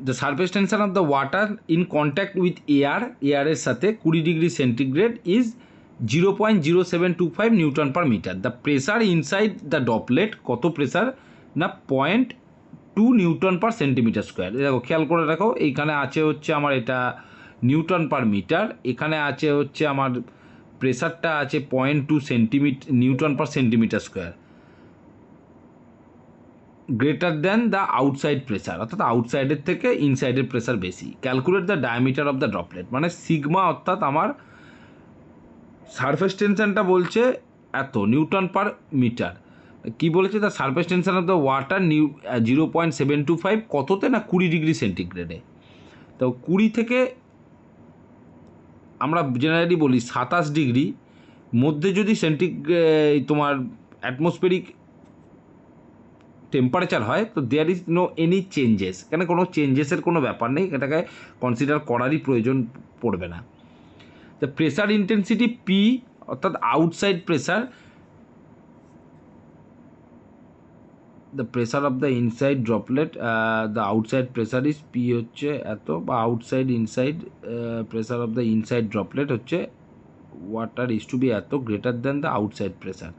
The surface tension of the water in contact with এয়ারের সাথে 20 degree centigrade is 0.0725 newton per metre. The pressure inside the droplet কত pressure না 0.2 Newton per centimetre square. দেখো খেয়াল করে রাখো, এইখানে আছে হচ্ছে আমার এটা নিউটন পার মিটার, এখানে আছে হচ্ছে আমার প্রেসারটা আছে 0.2 Newton per centimetre square, greater than the outside pressure, অর্থাৎ আউটসাইডের থেকে ইনসাইডের প্রেসার বেশি। Calculate the diameter of the droplet, মানে সিগমা, অর্থাৎ আমার সারফেস টেনশনটা বলছে এত নিউটন পার মিটার, কি বলেছে the surface tension of the water 0.725 কততে না 20 ডিগ্রি সেন্টিগ্রেডে। তো 20 থেকে আমরা জেনারেলি বলি 27 ডিগ্রি মধ্যে যদি তোমার অ্যাটমসফেরিক টেম্পারেচার হয়, তো there is no any changes, এখানে কোনো চেঞ্জেসের কোনো ব্যাপার নেই, এটাকে কনসিডার করারই প্রয়োজন পড়বে না। দ্য প্রেসার ইন্টেন্সিটি পি, অর্থাৎ outside pressure, the pressure of the inside droplet, the outside pressure is P হচ্ছে এত, বা outside inside pressure of the inside droplet হচ্ছে ওয়াটার ইজ টু বি এত, greater than the outside pressure.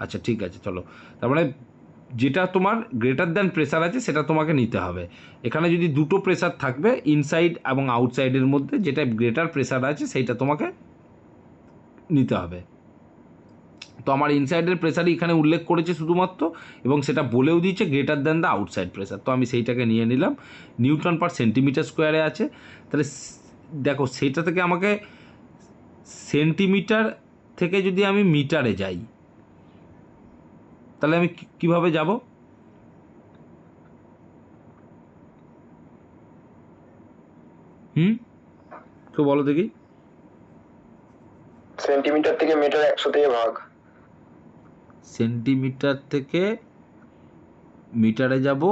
আচ্ছা ঠিক আছে, চলো, তার মানে যেটা তোমার গ্রেটার দ্যান প্রেসার আছে সেটা তোমাকে নিতে হবে। এখানে যদি দুটো প্রেসার থাকবে ইনসাইড এবং আউটসাইডের মধ্যে, যেটা গ্রেটার প্রেসার আছে সেইটা তোমাকে নিতে হবে। তো আমার ইনসাইডের প্রেসারই এখানে উল্লেখ করেছে শুধুমাত্র, এবং সেটা বলেও দিয়েছে greater than the outside pressure, তো আমি সেইটাকে নিয়ে নিলাম, নিউটন পার সেন্টিমিটার স্কোয়ারে আছে। তাহলে দেখো সেটা থেকে আমাকে সেন্টিমিটার থেকে যদি আমি মিটারে যাই, তাহলে আমি কীভাবে যাব? তো বলো দেখি। সেন্টিমিটার থেকে মিটার 100 দিয়ে ভাগ। সেন্টিমিটার থেকে মিটারে যাব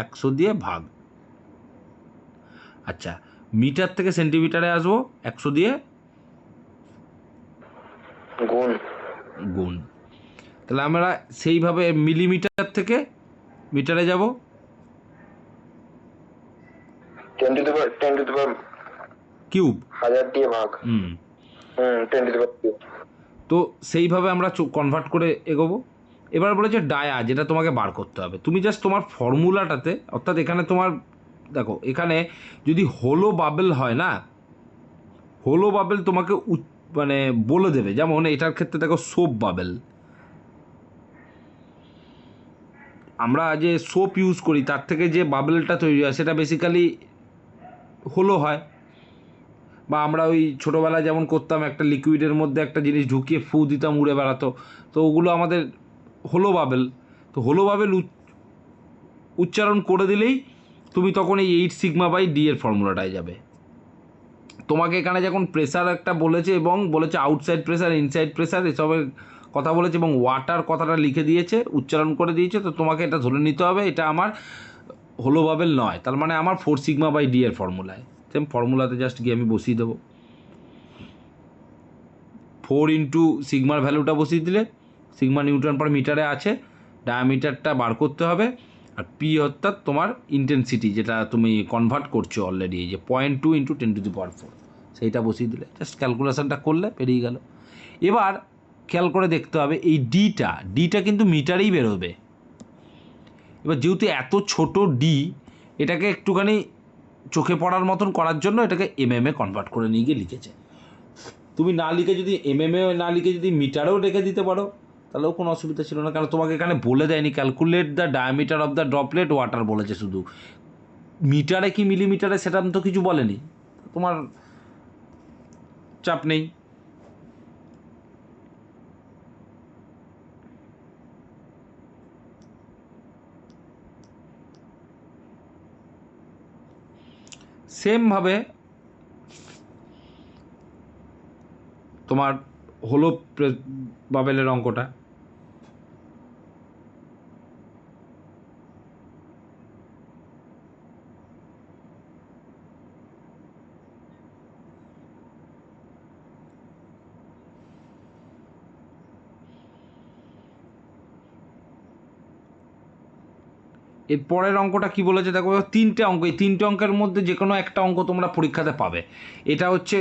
100 দিয়ে ভাগ। আচ্ছা, মিটার থেকে সেন্টিমিটারে আসবো 100 দিয়ে গুণ। গুণ। তাহলে আমরা সেইভাবে মিলিমিটার থেকে মিটারে যাব 10 টু দি পাওয়ার কিউব, 1000 দিয়ে ভাগ। 10 টু দি পাওয়ার কিউব। তো সেইভাবে আমরা কনভার্ট করে এগোবো। এবার বলেছে ডায়া, যেটা তোমাকে বার করতে হবে। তুমি জাস্ট তোমার ফর্মুলাটাতে, অর্থাৎ এখানে তোমার দেখো, এখানে যদি হোলো বাবেল হয় না, হোলো বাবেল তোমাকে মানে বলে দেবে, যেমন এটার ক্ষেত্রে দেখো সোপ বাবেল, আমরা যে সোপ ইউজ করি তার থেকে যে বাবেলটা তৈরি হয় সেটা বেসিক্যালি হোলো হয়। বা আমরা ওই ছোটোবেলায় যেমন করতাম, একটা লিকুইডের মধ্যে একটা জিনিস ঢুকিয়ে ফু দিতাম, উড়ে বেড়াতো, তো ওগুলো আমাদের হোলো বাবেল। তো হোলো বাবেল উচ্চারণ করে দিলেই তুমি তখন এই 8 সিগমা বাই ডি এর ফর্মুলাটায় যাবে। তোমাকে এখানে যখন প্রেসার একটা বলেছে এবং বলেছে আউটসাইড প্রেসার, ইনসাইড প্রেসার, এসবের কথা বলেছে এবং ওয়াটার কথাটা লিখে দিয়েছে, উচ্চারণ করে দিয়েছে, তো তোমাকে এটা ধরে নিতে হবে এটা আমার হোলো বাবেল নয়, তার মানে আমার 4 সিগমা বাই ডি এর ফর্মুলায়। সেম ফর্মুলাতে জাস্ট গিয়ে আমি বসিয়ে দেবো, 4 ইন্টু সিগমার ভ্যালুটা বসিয়ে দিলে, সিগমা নিউটন পার মিটারে আছে, ডায়ামিটারটা বার করতে হবে, আর পি অর্থাৎ তোমার ইন্টেন্সিটি যেটা তুমি কনভার্ট করছো অলরেডি, এই যে 0.2 ইন্টু 10 টু দি পাওয়ার 4, সেইটা বসিয়ে দিলে, জাস্ট ক্যালকুলেশনটা করলে পেরিয়ে গেল। এবার খেয়াল করে দেখতে হবে এই ডিটা কিন্তু মিটারেই বেরোবে। এবার যেহেতু এত ছোট ডি, এটাকে একটুখানি চোখে পড়ার মতন করার জন্য এটাকে এমএমে কনভার্ট করে নিয়ে গিয়ে লিখেছে। তুমি না লিখে যদি এমএমএ না লিখে যদি মিটারেও রেখে দিতে পারো তাহলেও কোনো অসুবিধা ছিল না, কারণ তোমাকে এখানে বলে দেয়নি calculate the diameter of the droplet water বলেছে শুধু, মিটারে কি মিলিমিটারে সেটা তো কিছু বলেনি, তোমার চাপ নেই। সেমভাবে তোমার হলো বাবেলের অঙ্কটা, এর পরের অঙ্কটা কি বলেছে দেখো, তিনটে অঙ্ক, এই তিনটে অঙ্কের মধ্যে যে কোনো একটা অঙ্ক তোমরা পরীক্ষাতে পাবে। এটা হচ্ছে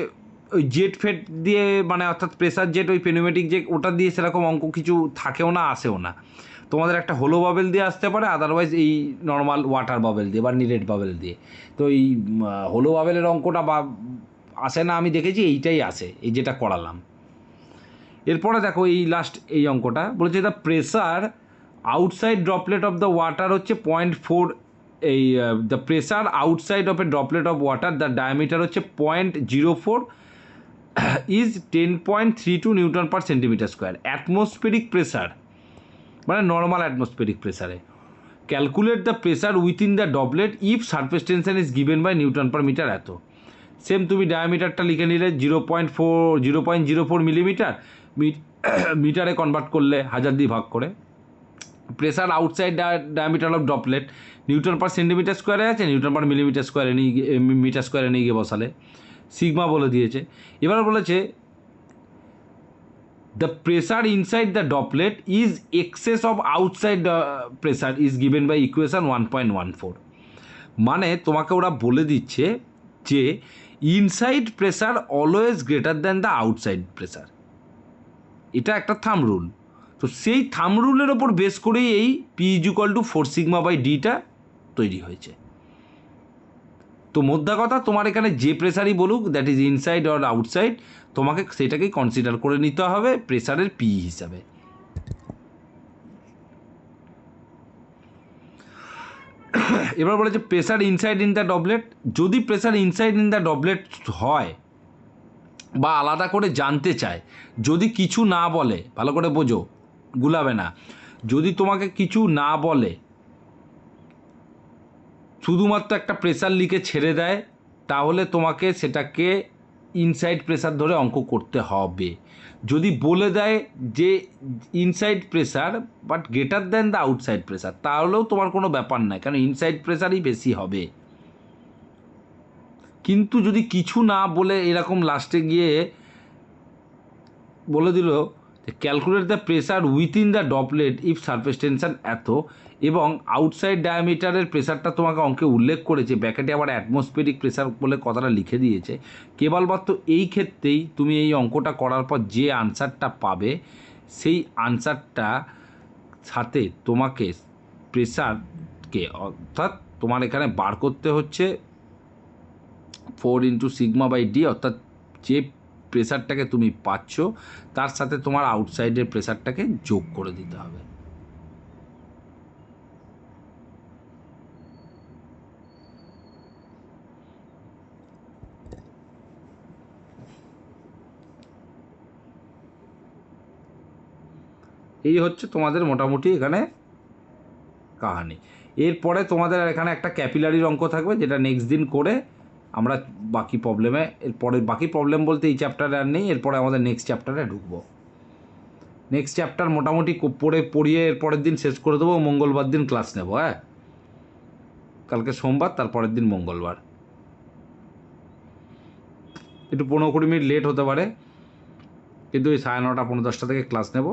ওই জেট ফেট দিয়ে, মানে অর্থাৎ প্রেসার জেট, ওই পেনোমেটিক যে ওটা দিয়ে সেরকম অঙ্ক কিছু থাকেও না, আসেও না। তোমাদের একটা হোলো বাবেল দিয়ে আসতে পারে, আদারওয়াইজ এই নর্মাল ওয়াটার বাবেল দিয়ে বা নিরেট বাবেল দিয়ে। তো এই হোলো বাবেলের অঙ্কটা বা আসে না, আমি দেখেছি এইটাই আসে, এই যেটা করালাম। এরপরে দেখো এই লাস্ট এই অঙ্কটা বলেছে, the pressure outside droplet of the water হচ্ছে 0.4, এই the pressure outside of a droplet of water the diameter হচ্ছে 0.04 is 10.32 newton per centimetre square. Atmospheric pressure মানে নর্মাল অ্যাটমসফেরিক প্রেসারে calculate the pressure within the droplet if surface tension is given by newton per metre এত। Same তুমি ডায়ামিটারটা লিখে নিলে 0.04 millimetre, মিটারে convert করলে 1000 দিয়ে ভাগ করে। Pressure outside diameter of droplet Newton per centimetre স্কোয়ারে আছে, নিউটন পার মিলিমিটার স্কোয়ারে নিয়ে মিটার স্কোয়ারে নিয়ে গিয়ে বসালে সিগমা বলে দিয়েছে। এবার বলেছে the pressure inside the droplet is excess of outside pressure is given by equation 1.14। মানে তোমাকে ওরা বলে দিচ্ছে যে inside pressure always greater than the outside pressure, এটা একটা থাম রুল। তো সেই থাম রুলের ওপর বেস করেই এই P is equal to 4 sigma by theta তৈরি হয়েছে। তো মোদ্দা কথা, তোমার এখানে যে প্রেসারই বলুক, that is inside or outside, তোমাকে সেটাকেই কনসিডার করে নিতে হবে প্রেসারের পি হিসাবে। এবার বলেছে প্রেসার ইনসাইড ইন দ্য ডবলেট, যদি প্রেসার ইনসাইড ইন দ্য ডবলেট হয় বা আলাদা করে জানতে চায়, যদি কিছু না বলে, ভালো করে বোঝো, গুলাবে না, যদি তোমাকে কিছু না বলে, শুধুমাত্র একটা প্রেসার লিখে ছেড়ে দেয়, তাহলে তোমাকে সেটাকে ইনসাইড প্রেসার ধরে অঙ্ক করতে হবে। যদি বলে দেয় যে inside pressure but greater than the outside pressure, তাহলেও তোমার কোনো ব্যাপার নাই, কারণ ইনসাইড প্রেসারই বেশি হবে। কিন্তু যদি কিছু না বলে এরকম লাস্টে গিয়ে বলে দিল calculate the pressure within the droplet if surface tension এত, এবং আউটসাইড ডায়ামিটারের প্রেসারটা তোমাকে অঙ্কে উল্লেখ করেছে, ব্যাকেটে আবার অ্যাটমসফেরিক প্রেসার বলে কথাটা লিখে দিয়েছে, কেবলমাত্র এই ক্ষেত্রেই তুমি এই অঙ্কটা করার পর যে আনসারটা পাবে, সেই আনসারটা সাথে তোমাকে প্রেসারকে, অর্থাৎ তোমার এখানে বার করতে হচ্ছে 4 ইন্টু সিগমা বাই ডি, অর্থাৎ যে প্রেসারটাকে তুমি পাচ্ছ তার সাথে তোমার আউটসাইডের প্রেসারটাকে যোগ করে দিতে হবে। এই হচ্ছে তোমাদের মোটামুটি এখানে কাহানি। এরপরে তোমাদের এখানে একটা ক্যাপিলারির অঙ্ক থাকবে, যেটা নেক্সট দিন করে আমরা বাকি প্রবলেমে, এরপরে বাকি প্রবলেম বলতে এই চ্যাপ্টারে আর নেই, এরপরে আমাদের নেক্সট চ্যাপ্টারে ঢুকবো। নেক্সট চ্যাপ্টার মোটামুটি পড়িয়ে এর পরের দিন শেষ করে দেবো, মঙ্গলবার দিন ক্লাস নেব। হ্যাঁ, কালকে সোমবার, তারপরের দিন মঙ্গলবার। একটু 15-20 মিনিট লেট হতে পারে, কিন্তু ওই 9:30 15-10 থেকে ক্লাস নেব।